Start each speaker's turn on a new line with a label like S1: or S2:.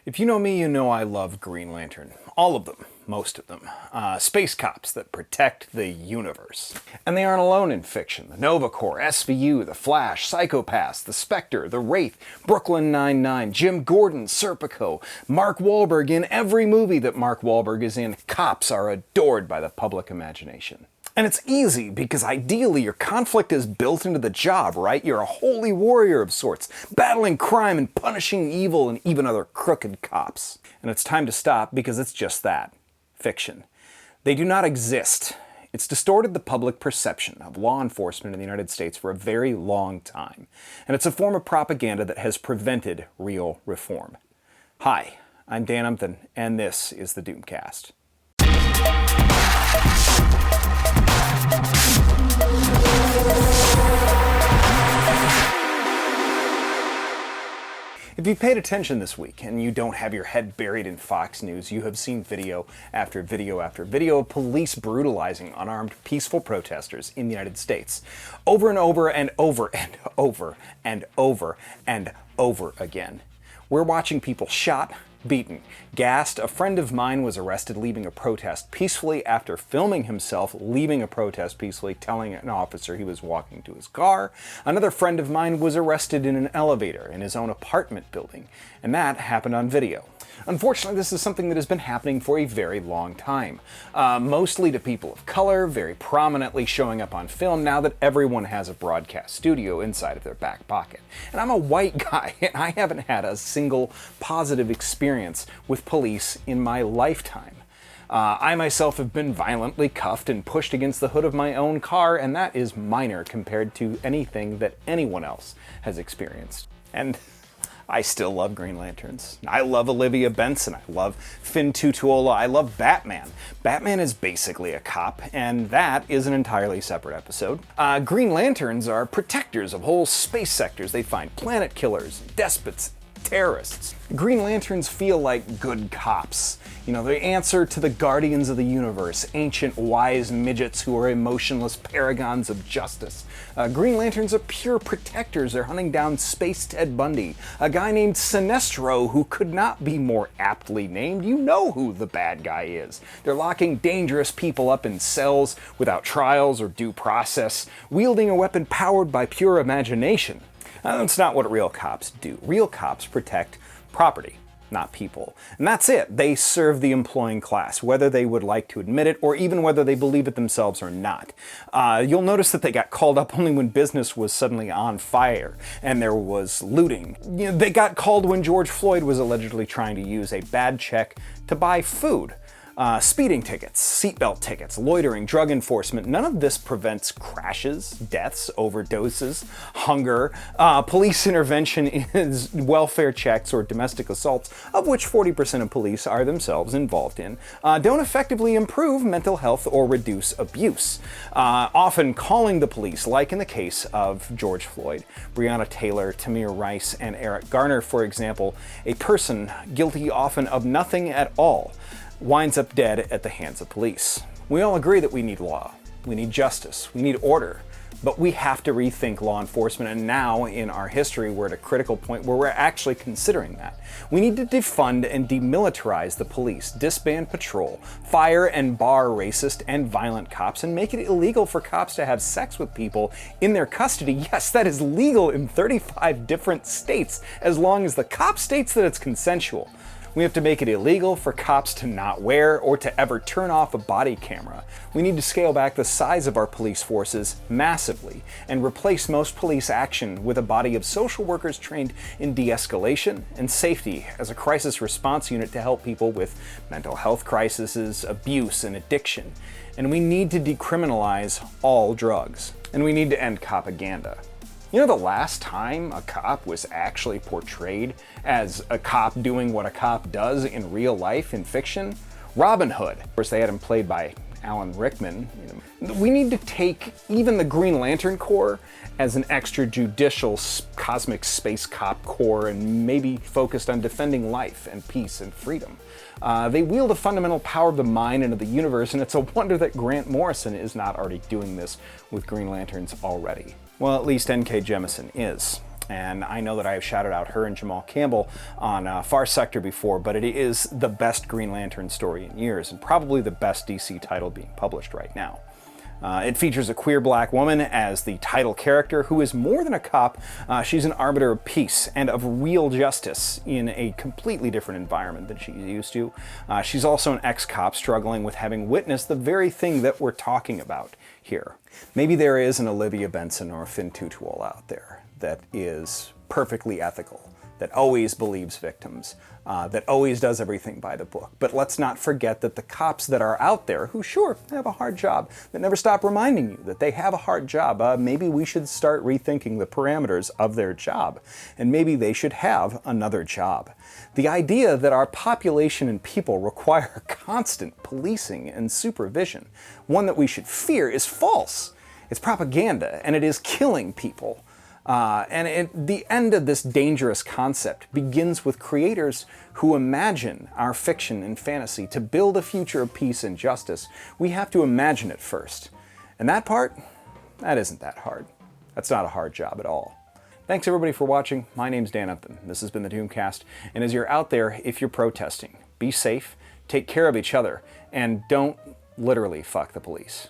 S1: If you know me, you know I love Green Lantern. All of them. Most of them. Space cops that protect the universe. And they aren't alone in fiction. The Nova Corps, SVU, The Flash, Psychopaths, The Spectre, The Wraith, Brooklyn Nine-Nine, Jim Gordon, Serpico, Mark Wahlberg. In every movie that Mark Wahlberg is in, cops are adored by the public imagination. And it's easy because ideally your conflict is built into the job, right? You're a holy warrior of sorts, battling crime and punishing evil and even other crooked cops. And it's time to stop because it's just that. Fiction. They do not exist. It's distorted the public perception of law enforcement in the United States for a very long time. And it's a form of propaganda that has prevented real reform. Hi, I'm Dan Umpton, and this is the Doomcast. If you paid attention this week and you don't have your head buried in Fox News, you have seen video after video after video of police brutalizing unarmed, peaceful protesters in the United States. Over and over and over and over and over and over again. We're watching people shot, beaten, gassed. A friend of mine was arrested leaving a protest peacefully after filming himself leaving a protest peacefully, telling an officer he was walking to his car. Another friend of mine was arrested in an elevator in his own apartment building, and that happened on video. Unfortunately, this is something that has been happening for a very long time. Mostly to people of color, very prominently showing up on film now that everyone has a broadcast studio inside of their back pocket. And I'm a white guy, and I haven't had a single positive experience with police in my lifetime. I myself have been violently cuffed and pushed against the hood of my own car, and that is minor compared to anything that anyone else has experienced. And I still love Green Lanterns. I love Olivia Benson. I love Finn Tutuola. I love Batman. Batman is basically a cop, and that is an entirely separate episode. Green Lanterns are protectors of whole space sectors. They find planet killers, despots, terrorists. Green Lanterns feel like good cops. You know, they answer to the guardians of the universe, ancient wise midgets who are emotionless paragons of justice. Green Lanterns are pure protectors. They're hunting down Space Ted Bundy, a guy named Sinestro who could not be more aptly named. You know who the bad guy is. They're locking dangerous people up in cells without trials or due process, wielding a weapon powered by pure imagination. That's not what real cops do. Real cops protect property, not people. And that's it. They serve the employing class, whether they would like to admit it or even whether they believe it themselves or not. You'll notice that they got called up only when business was suddenly on fire and there was looting. You know, they got called when George Floyd was allegedly trying to use a bad check to buy food. Speeding tickets, seatbelt tickets, loitering, drug enforcement, none of this prevents crashes, deaths, overdoses, hunger, police intervention is welfare checks or domestic assaults, of which 40% of police are themselves involved in, don't effectively improve mental health or reduce abuse. Often calling the police, like in the case of George Floyd, Breonna Taylor, Tamir Rice, and Eric Garner, for example, a person guilty often of nothing at all, winds up dead at the hands of police. We all agree that we need law, we need justice, we need order, but we have to rethink law enforcement, and now in our history we're at a critical point where we're actually considering that. We need to defund and demilitarize the police, disband patrol, fire and bar racist and violent cops, and make it illegal for cops to have sex with people in their custody. Yes, that is legal in 35 different states, as long as the cop states that it's consensual. We have to make it illegal for cops to not wear or to ever turn off a body camera. We need to scale back the size of our police forces massively and replace most police action with a body of social workers trained in de-escalation and safety as a crisis response unit to help people with mental health crises, abuse, and addiction. And we need to decriminalize all drugs. And we need to end Copaganda. You know, the last time a cop was actually portrayed as a cop doing what a cop does in real life in fiction? Robin Hood. Of course, they had him played by Alan Rickman. We need to take even the Green Lantern Corps as an extrajudicial cosmic space cop corps and maybe focused on defending life and peace and freedom. They wield a fundamental power of the mind and of the universe, and it's a wonder that Grant Morrison is not already doing this with Green Lanterns already. Well, at least N.K. Jemisin is. And I know that I have shouted out her and Jamal Campbell on Far Sector before, but it is the best Green Lantern story in years, and probably the best DC title being published right now. It features a queer black woman as the title character who is more than a cop. She's an arbiter of peace and of real justice in a completely different environment than she's used to. She's also an ex-cop struggling with having witnessed the very thing that we're talking about here. Maybe there is an Olivia Benson or a Finn Tutuol out there that is perfectly ethical, that always believes victims, that always does everything by the book. But let's not forget that the cops that are out there, who sure have a hard job, that never stop reminding you that they have a hard job, maybe we should start rethinking the parameters of their job, and maybe they should have another job. The idea that our population and people require constant policing and supervision, one that we should fear, is false. It's propaganda, and it is killing people. The end of this dangerous concept begins with creators who imagine our fiction and fantasy to build a future of peace and justice. We have to imagine it first. And that part, that isn't that hard. That's not a hard job at all. Thanks everybody for watching. My name's Dan Upton. This has been the Doomcast. And as you're out there, if you're protesting, be safe, take care of each other, and don't literally fuck the police.